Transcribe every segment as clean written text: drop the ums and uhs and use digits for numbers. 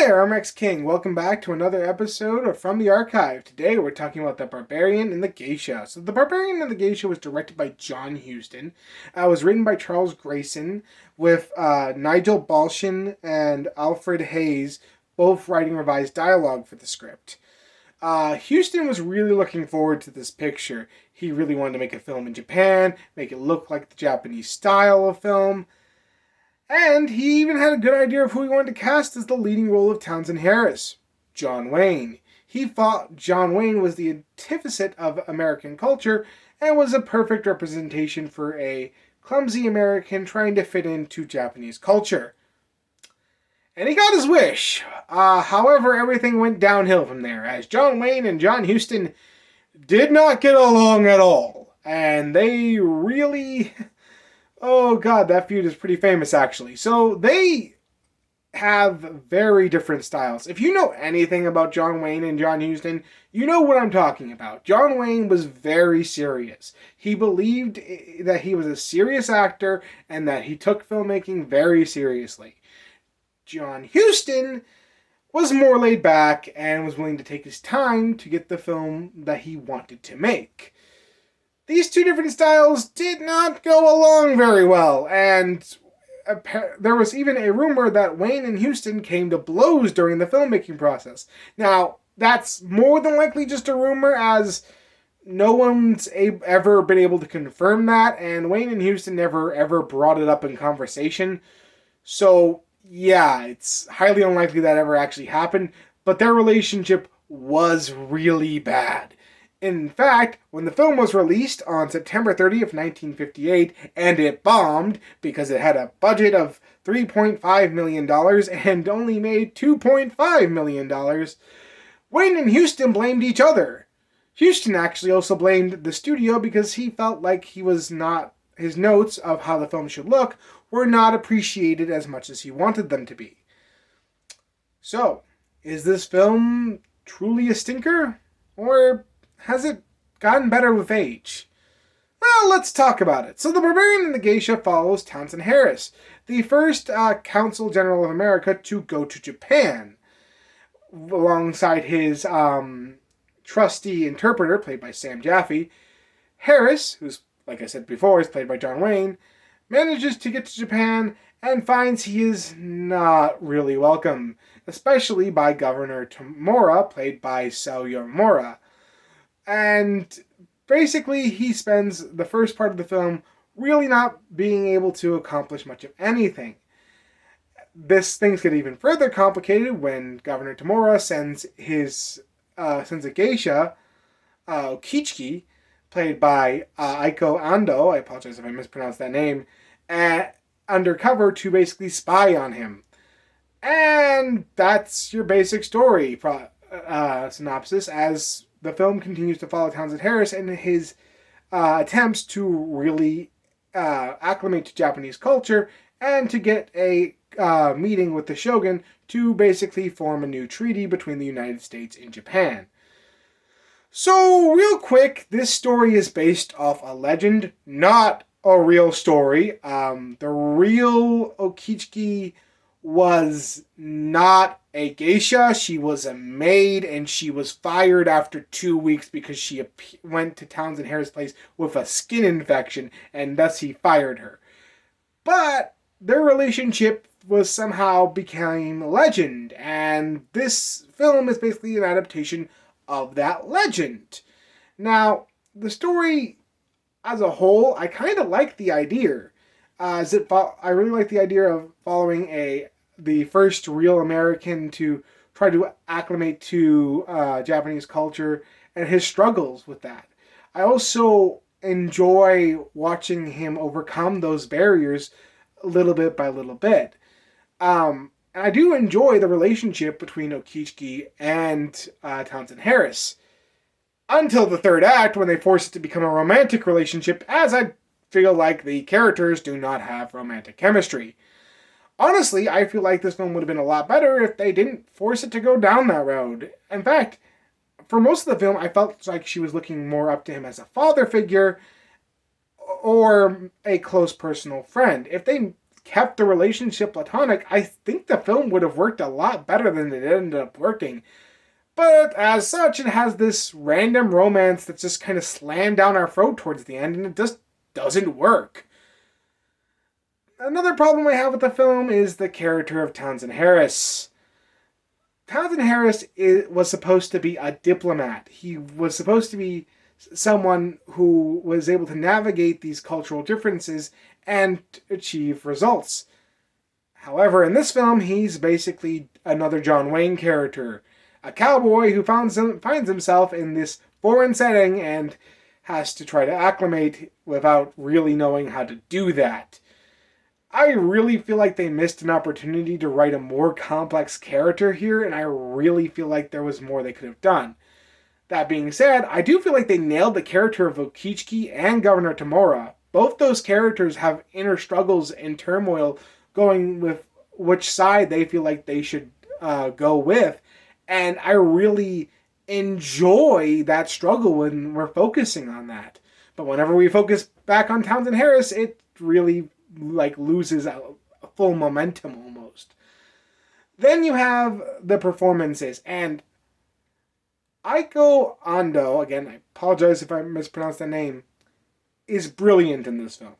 there, I'm X King. Welcome back to another episode of From the Archive. Today we're talking about The Barbarian and the Geisha. So, The Barbarian and the Geisha was directed by John Huston. Was written by Charles Grayson, with Nigel Balshin and Alfred Hayes both writing revised dialogue for the script. Houston was really looking forward to this picture. He really wanted to make a film in Japan, make it look like the Japanese style of film. And he even had a good idea of who he wanted to cast as the leading role of Townsend Harris, John Wayne. He thought John Wayne was the antithesis of American culture and was a perfect representation for a clumsy American trying to fit into Japanese culture. And he got his wish. However, everything went downhill from there, as John Wayne and John Huston did not get along at all. And they really... Oh god, that feud is pretty famous actually. So they have very different styles. If you know anything about John Wayne and John Huston, you know what I'm talking about. John Wayne was very serious. He believed that he was a serious actor and that he took filmmaking very seriously. John Huston was more laid back and was willing to take his time to get the film that he wanted to make. These two different styles did not go along very well, and there was even a rumor that Wayne and Huston came to blows during the filmmaking process. Now, that's more than likely just a rumor, as no one's ever been able to confirm that, and Wayne and Huston never ever brought it up in conversation. So, yeah, it's highly unlikely that ever actually happened, but their relationship was really bad. In fact, when the film was released on September 30th, 1958, and it bombed because it had a budget of $3.5 million and only made $2.5 million, Wayne and Huston blamed each other. Huston actually also blamed the studio because he felt like his notes of how the film should look were not appreciated as much as he wanted them to be. So, is this film truly a stinker? Or has it gotten better with age? Well, let's talk about it. So, The Barbarian and the Geisha follows Townsend Harris, the first Consul General of America to go to Japan, alongside his trusty interpreter, played by Sam Jaffe. Harris, who's, like I said before, is played by John Wayne, manages to get to Japan and finds he is not really welcome, especially by Governor Tamura, played by Sayomura. And basically, he spends the first part of the film really not being able to accomplish much of anything. Things get even further complicated when Governor Tamura sends a geisha, Okichiki, played by Aiko Ando, I apologize if I mispronounced that name, undercover to basically spy on him. And that's your basic story synopsis, as the film continues to follow Townsend Harris and his attempts to really acclimate to Japanese culture and to get a meeting with the shogun to basically form a new treaty between the United States and Japan. So, real quick, this story is based off a legend, not a real story. The real Okichiki was not a geisha. She was a maid, and she was fired after 2 weeks because she went to Townsend Harris' place with a skin infection, and thus he fired her. But their relationship somehow became legend, and this film is basically an adaptation of that legend. Now, the story as a whole, I kind of like the idea. I really like the idea of following the first real American to try to acclimate to Japanese culture and his struggles with that. I also enjoy watching him overcome those barriers little bit by little bit. And I do enjoy the relationship between Okichiki and Townsend Harris. Until the third act, when they force it to become a romantic relationship, as I feel like the characters do not have romantic chemistry. Honestly, I feel like this film would have been a lot better if they didn't force it to go down that road. In fact, for most of the film, I felt like she was looking more up to him as a father figure or a close personal friend. If they kept the relationship platonic, I think the film would have worked a lot better than it ended up working. But as such, it has this random romance that's just kind of slammed down our throat towards the end, and it just doesn't work. Another problem I have with the film is the character of Townsend Harris. Townsend Harris was supposed to be a diplomat. He was supposed to be someone who was able to navigate these cultural differences and achieve results. However, in this film, he's basically another John Wayne character. A cowboy who finds himself in this foreign setting and has to try to acclimate without really knowing how to do that. I really feel like they missed an opportunity to write a more complex character here, and I really feel like there was more they could have done. That being said, I do feel like they nailed the character of Okichiki and Governor Tamura. Both those characters have inner struggles and turmoil going with which side they feel like they should go with, and I really enjoy that struggle when we're focusing on that. But whenever we focus back on Townsend Harris, it really loses a full momentum almost. Then you have the performances, and Aiko Ando, again, I apologize if I mispronounced that name, is brilliant in this film.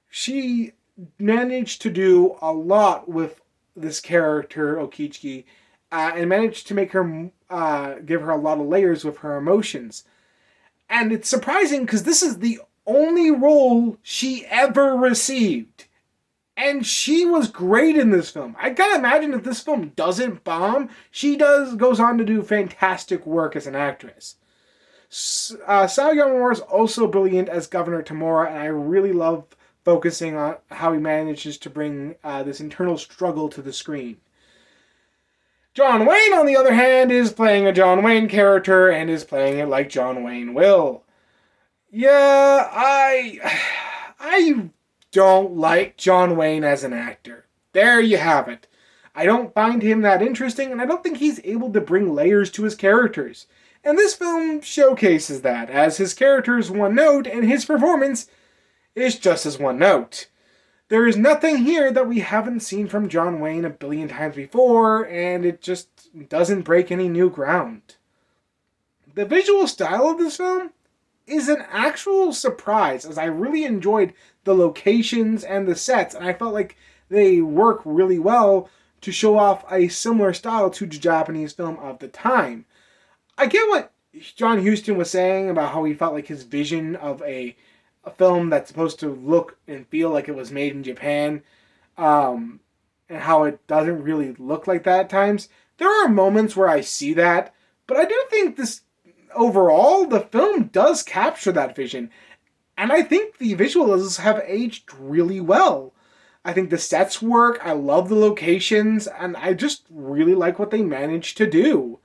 She managed to do a lot with this character, Okichiki, and managed to make her, give her a lot of layers with her emotions. And it's surprising because this is the only role she ever received. And she was great in this film. I gotta imagine if this film doesn't bomb, she goes on to do fantastic work as an actress. Sao Yamamura is also brilliant as Governor Tamura, and I really love focusing on how he manages to bring this internal struggle to the screen. John Wayne, on the other hand, is playing a John Wayne character and is playing it like John Wayne will. Yeah, I don't like John Wayne as an actor. There you have it. I don't find him that interesting, and I don't think he's able to bring layers to his characters. And this film showcases that, as his character is one note, and his performance is just as one note. There is nothing here that we haven't seen from John Wayne a billion times before, and it just doesn't break any new ground. The visual style of this film is an actual surprise, as I really enjoyed the locations and the sets, and I felt like they work really well to show off a similar style to the Japanese film of the time. I get what John Huston was saying about how he felt like his vision of a film that's supposed to look and feel like it was made in Japan, and how it doesn't really look like that at times. There are moments where I see that, but I do think this overall, the film does capture that vision. And I think the visuals have aged really well. I think the sets work, I love the locations, and I just really like what they managed to do.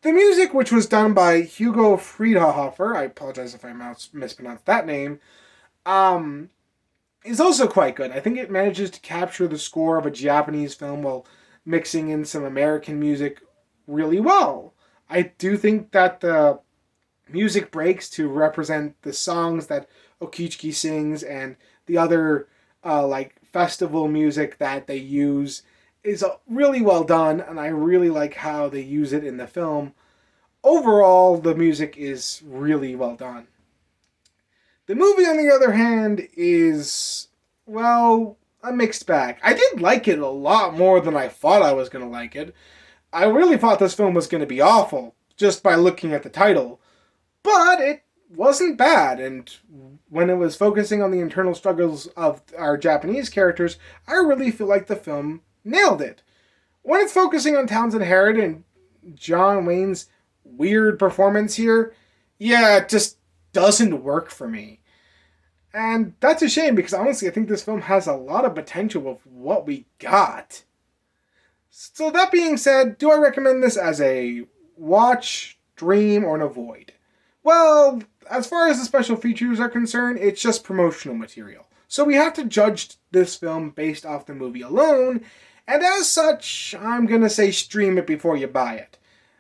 The music, which was done by Hugo Friedhofer, I apologize if I mispronounced that name, is also quite good. I think it manages to capture the score of a Japanese film while mixing in some American music really well. I do think that the music breaks to represent the songs that Okichiki sings and the other festival music that they use is really well done, and I really like how they use it in the film. Overall, the music is really well done. The movie, on the other hand, is, well, a mixed bag. I did like it a lot more than I thought I was going to like it. I really thought this film was going to be awful, just by looking at the title. But it wasn't bad, and when it was focusing on the internal struggles of our Japanese characters, I really feel like the film nailed it. When it's focusing on Townsend Harris and John Wayne's weird performance here, yeah, it just doesn't work for me. And that's a shame, because honestly I think this film has a lot of potential with what we got. So that being said, do I recommend this as a watch, dream, or an avoid? Well, as far as the special features are concerned, it's just promotional material. So we have to judge this film based off the movie alone, and as such, I'm gonna say stream it before you buy it.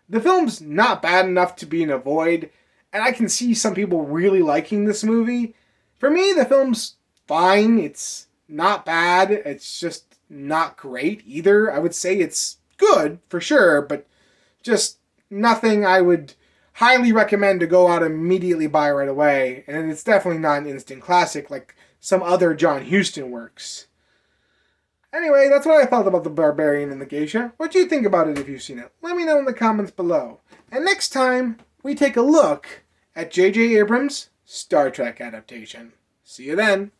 The film's not bad enough to be an avoid, and I can see some people really liking this movie. For me, the film's fine. It's not bad. It's just not great either. I would say it's good for sure, but just nothing I would highly recommend to go out and immediately buy right away. And it's definitely not an instant classic like some other John Huston works. Anyway, that's what I thought about The Barbarian and the Geisha. What do you think about it if you've seen it? Let me know in the comments below. And next time, we take a look at J.J. Abrams' Star Trek adaptation. See you then.